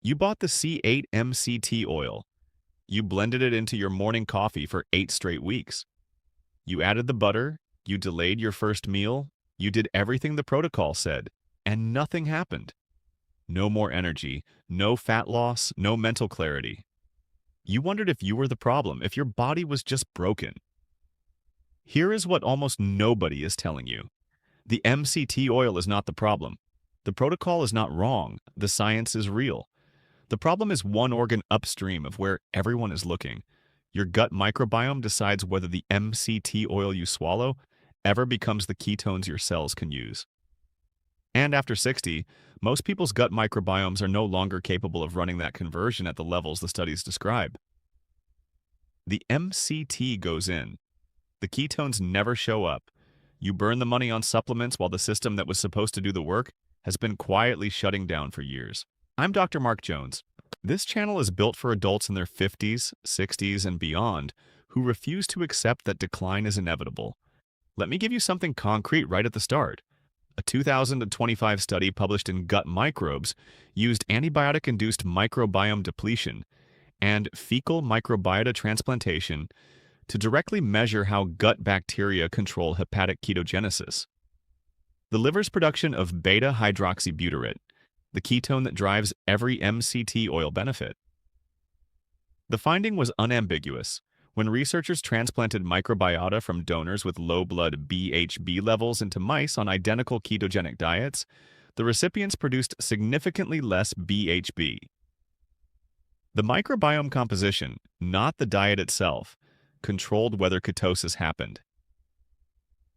You bought the C8 MCT oil. You blended it into your morning coffee for 8 straight weeks. You added the butter, you delayed your first meal, you did everything the protocol said, and nothing happened. No more energy, no fat loss, no mental clarity. You wondered if you were the problem, if your body was just broken. Here is what almost nobody is telling you. The MCT oil is not the problem. The protocol is not wrong. The science is real. The problem is one organ upstream of where everyone is looking. Your gut microbiome decides whether the MCT oil you swallow ever becomes the ketones your cells can use. And after 60, most people's gut microbiomes are no longer capable of running that conversion at the levels the studies describe. The MCT goes in. The ketones never show up. You burn the money on supplements while the system that was supposed to do the work has been quietly shutting down for years. I'm Dr. Marc Jones. This channel is built for adults in their 50s, 60s, and beyond who refuse to accept that decline is inevitable. Let me give you something concrete right at the start. A 2025 study published in Gut Microbes used antibiotic-induced microbiome depletion and fecal microbiota transplantation to directly measure how gut bacteria control hepatic ketogenesis. The liver's production of beta-hydroxybutyrate, the ketone that drives every MCT oil benefit. The finding was unambiguous. When researchers transplanted microbiota from donors with low blood BHB levels into mice on identical ketogenic diets, the recipients produced significantly less BHB. The microbiome composition, not the diet itself, controlled whether ketosis happened.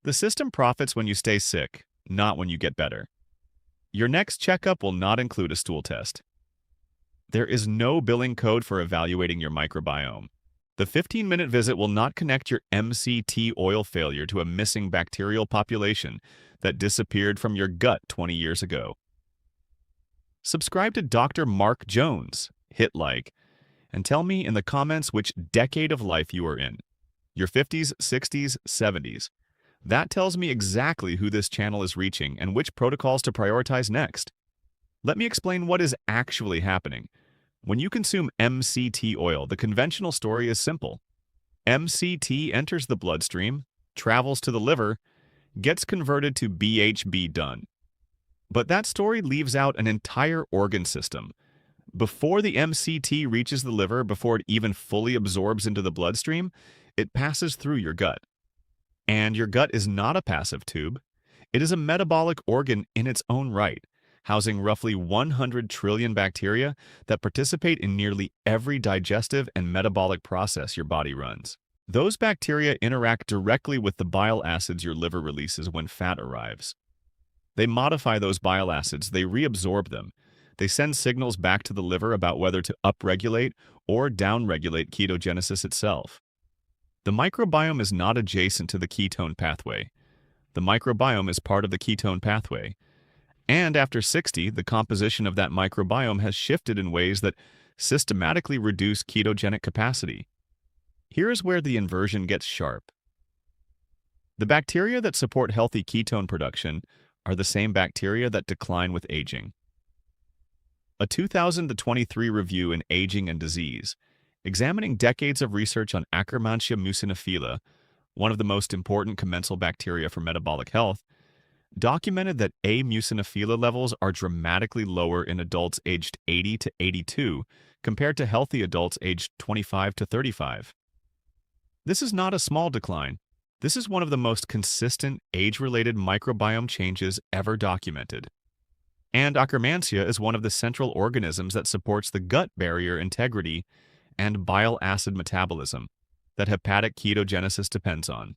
The system profits when you stay sick, not when you get better. Your next checkup will not include a stool test. There is no billing code for evaluating your microbiome. The 15-minute visit will not connect your MCT oil failure to a missing bacterial population that disappeared from your gut 20 years ago. Subscribe to Dr. Marc Jones, hit like, and tell me in the comments which decade of life you are in. Your 50s, 60s, 70s. That tells me exactly who this channel is reaching and which protocols to prioritize next. Let me explain what is actually happening. When you consume MCT oil, the conventional story is simple. MCT enters the bloodstream, travels to the liver, gets converted to BHB done. But that story leaves out an entire organ system. Before the MCT reaches the liver, before it even fully absorbs into the bloodstream, it passes through your gut. And your gut is not a passive tube. It is a metabolic organ in its own right, housing roughly 100 trillion bacteria that participate in nearly every digestive and metabolic process your body runs. Those bacteria interact directly with the bile acids your liver releases when fat arrives. They modify those bile acids, they reabsorb them. They send signals back to the liver about whether to upregulate or downregulate ketogenesis itself. The microbiome is not adjacent to the ketone pathway. The microbiome is part of the ketone pathway. And after 60, the composition of that microbiome has shifted in ways that systematically reduce ketogenic capacity. Here is where the inversion gets sharp. The bacteria that support healthy ketone production are the same bacteria that decline with aging. A 2023 review in Aging and Disease, examining decades of research on Akkermansia muciniphila, one of the most important commensal bacteria for metabolic health, documented that A muciniphila levels are dramatically lower in adults aged 80 to 82 compared to healthy adults aged 25 to 35. This is not a small decline. This is one of the most consistent age-related microbiome changes ever documented. And Akkermansia is one of the central organisms that supports the gut barrier integrity and bile acid metabolism that hepatic ketogenesis depends on.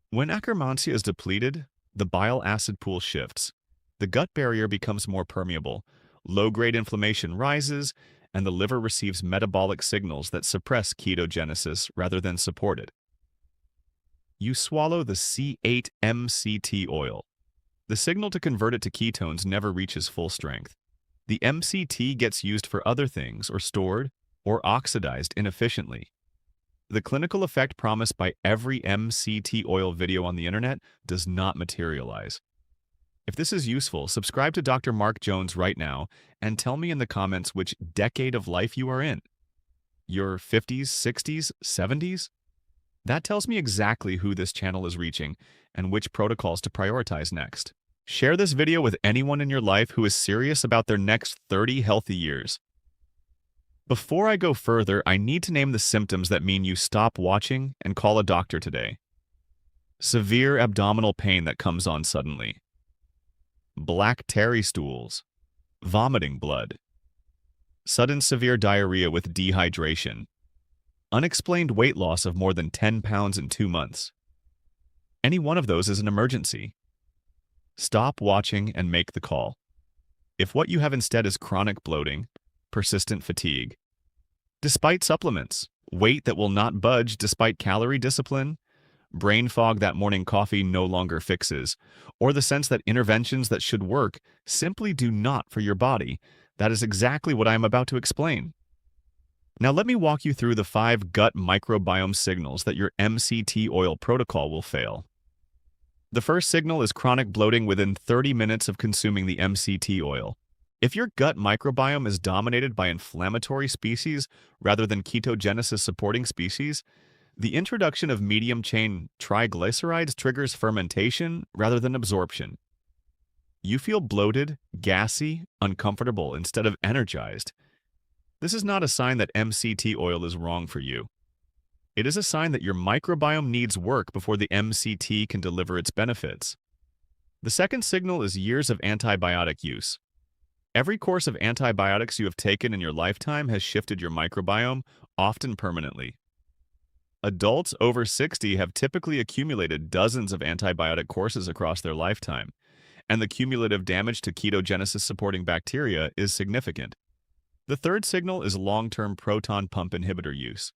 When Akkermansia is depleted, the bile acid pool shifts. The gut barrier becomes more permeable, low-grade inflammation rises, and the liver receives metabolic signals that suppress ketogenesis rather than support it. You swallow the C8 MCT oil. The signal to convert it to ketones never reaches full strength. The MCT gets used for other things or stored or oxidized inefficiently. The clinical effect promised by every MCT oil video on the internet does not materialize. If this is useful, subscribe to Dr. Marc Jones right now and tell me in the comments which decade of life you are in. Your 50s, 60s, 70s? That tells me exactly who this channel is reaching and which protocols to prioritize next. Share this video with anyone in your life who is serious about their next 30 healthy years. Before I go further, I need to name the symptoms that mean you stop watching and call a doctor today. Severe abdominal pain that comes on suddenly. Black tarry stools. Vomiting blood. Sudden severe diarrhea with dehydration. Unexplained weight loss of more than 10 pounds in 2 months. Any one of those is an emergency. Stop watching and make the call. If what you have instead is chronic bloating, persistent fatigue, despite supplements, weight that will not budge despite calorie discipline, brain fog that morning coffee no longer fixes, or the sense that interventions that should work simply do not for your body, that is exactly what I am about to explain. Now let me walk you through the 5 gut microbiome signals that your MCT oil protocol will fail. The first signal is chronic bloating within 30 minutes of consuming the MCT oil. If your gut microbiome is dominated by inflammatory species rather than ketogenesis supporting species, the introduction of medium-chain triglycerides triggers fermentation rather than absorption. You feel bloated, gassy, uncomfortable instead of energized. This is not a sign that MCT oil is wrong for you. It is a sign that your microbiome needs work before the MCT can deliver its benefits. The second signal is years of antibiotic use. Every course of antibiotics you have taken in your lifetime has shifted your microbiome, often permanently. Adults over 60 have typically accumulated dozens of antibiotic courses across their lifetime, and the cumulative damage to ketogenesis-supporting bacteria is significant. The third signal is long-term proton pump inhibitor use.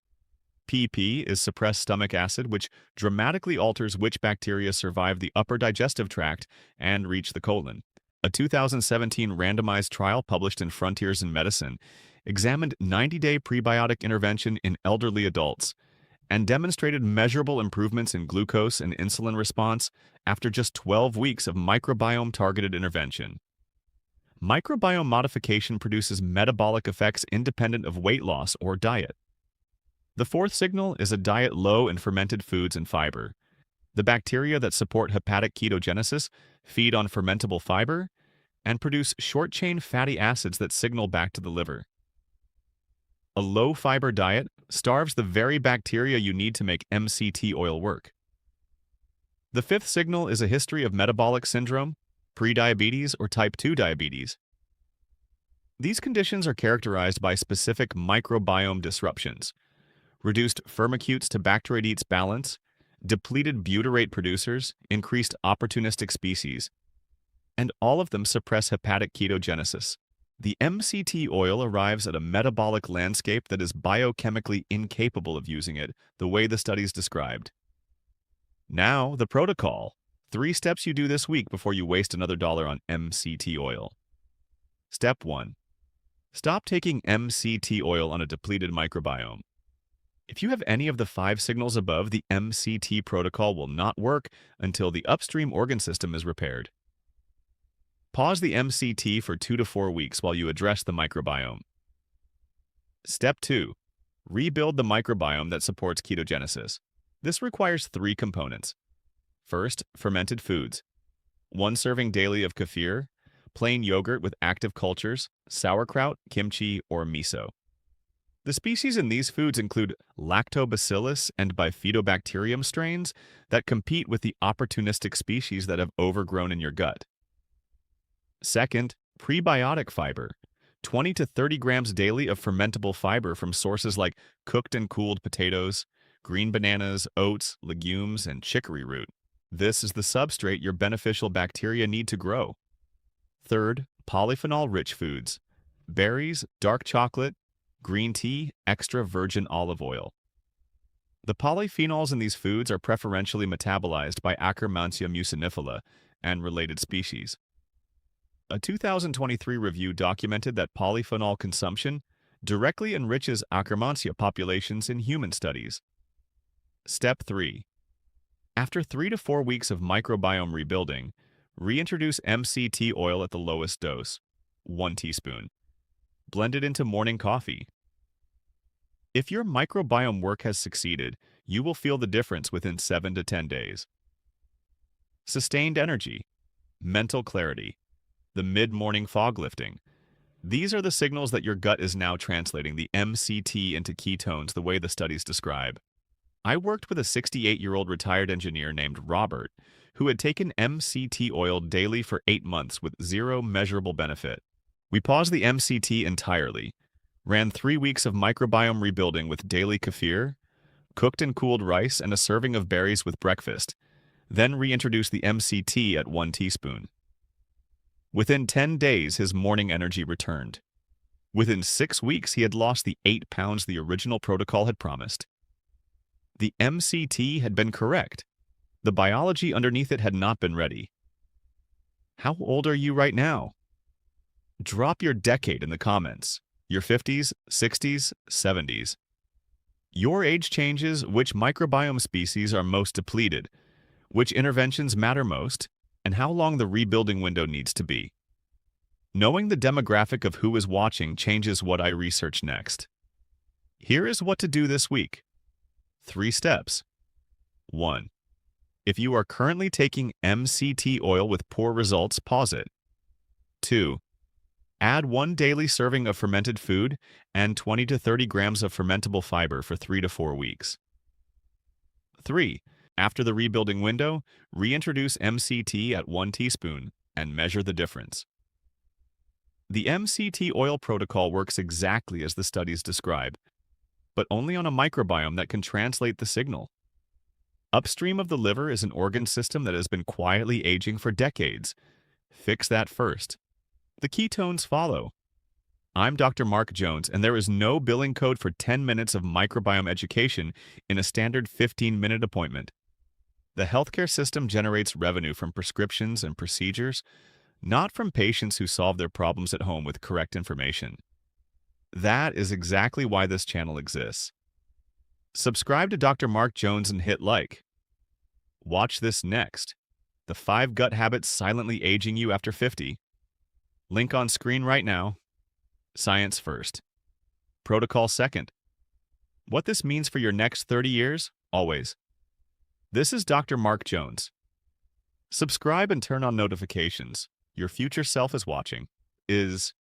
PP is suppressed stomach acid, which dramatically alters which bacteria survive the upper digestive tract and reach the colon. A 2017 randomized trial published in Frontiers in Medicine examined 90-day prebiotic intervention in elderly adults and demonstrated measurable improvements in glucose and insulin response after just 12 weeks of microbiome-targeted intervention. Microbiome modification produces metabolic effects independent of weight loss or diet. The fourth signal is a diet low in fermented foods and fiber. The bacteria that support hepatic ketogenesis feed on fermentable fiber and produce short-chain fatty acids that signal back to the liver. A low-fiber diet starves the very bacteria you need to make MCT oil work. The fifth signal is a history of metabolic syndrome, prediabetes, or type 2 diabetes. These conditions are characterized by specific microbiome disruptions, reduced firmicutes to bacteroidetes balance, depleted butyrate producers, increased opportunistic species, and all of them suppress hepatic ketogenesis. The MCT oil arrives at a metabolic landscape that is biochemically incapable of using it the way the studies described. Now, the protocol. 3 steps you do this week before you waste another dollar on MCT oil. Step 1. Stop taking MCT oil on a depleted microbiome. If you have any of the 5 signals above, the MCT protocol will not work until the upstream organ system is repaired. Pause the MCT for 2 to 4 weeks while you address the microbiome. Step 2. Rebuild the microbiome that supports ketogenesis. This requires 3 components. First, fermented foods. 1 serving daily of kefir, plain yogurt with active cultures, sauerkraut, kimchi, or miso. The species in these foods include lactobacillus and bifidobacterium strains that compete with the opportunistic species that have overgrown in your gut. Second, prebiotic fiber. 20 to 30 grams daily of fermentable fiber from sources like cooked and cooled potatoes, green bananas, oats, legumes, and chicory root. This is the substrate your beneficial bacteria need to grow. Third, polyphenol-rich foods. Berries, dark chocolate, green tea, extra virgin olive oil. The polyphenols in these foods are preferentially metabolized by Akkermansia muciniphila and related species. A 2023 review documented that polyphenol consumption directly enriches Akkermansia populations in human studies. Step 3. After 3 to 4 weeks of microbiome rebuilding, Reintroduce MCT oil at the lowest dose, 1 teaspoon. Blend it into morning coffee. If your microbiome work has succeeded, you will feel the difference within 7 to 10 days. Sustained energy, mental clarity, the mid-morning fog lifting. These are the signals that your gut is now translating the MCT into ketones the way the studies describe. I worked with a 68-year-old retired engineer named Robert, who had taken MCT oil daily for 8 months with zero measurable benefit. We paused the MCT entirely, ran 3 weeks of microbiome rebuilding with daily kefir, cooked and cooled rice and a serving of berries with breakfast, then reintroduced the MCT at 1 teaspoon. Within 10 days, his morning energy returned. Within 6 weeks, he had lost the 8 pounds the original protocol had promised. The MCT had been correct. The biology underneath it had not been ready. How old are you right now? Drop your decade in the comments. Your 50s, 60s, 70s. Your age changes which microbiome species are most depleted, which interventions matter most, and how long the rebuilding window needs to be. Knowing the demographic of who is watching changes what I research next. Here is what to do this week. 3 steps. 1. If you are currently taking MCT oil with poor results, pause it. 2. Add 1 daily serving of fermented food and 20 to 30 grams of fermentable fiber for 3 to 4 weeks. 3. After the rebuilding window, reintroduce MCT at 1 teaspoon and measure the difference. The MCT oil protocol works exactly as the studies describe, but only on a microbiome that can translate the signal. Upstream of the liver is an organ system that has been quietly aging for decades. Fix that first. The ketones follow. I'm Dr. Marc Jones, and there is no billing code for 10 minutes of microbiome education in a standard 15-minute appointment. The healthcare system generates revenue from prescriptions and procedures, not from patients who solve their problems at home with correct information. That is exactly why this channel exists. Subscribe to Dr. Marc Jones and hit like. Watch this next. The 5 gut habits silently aging you after 50. Link on screen right now. Science first. Protocol second. What this means for your next 30 years? Always. This is Dr. Marc Jones. Subscribe and turn on notifications. Your future self is watching.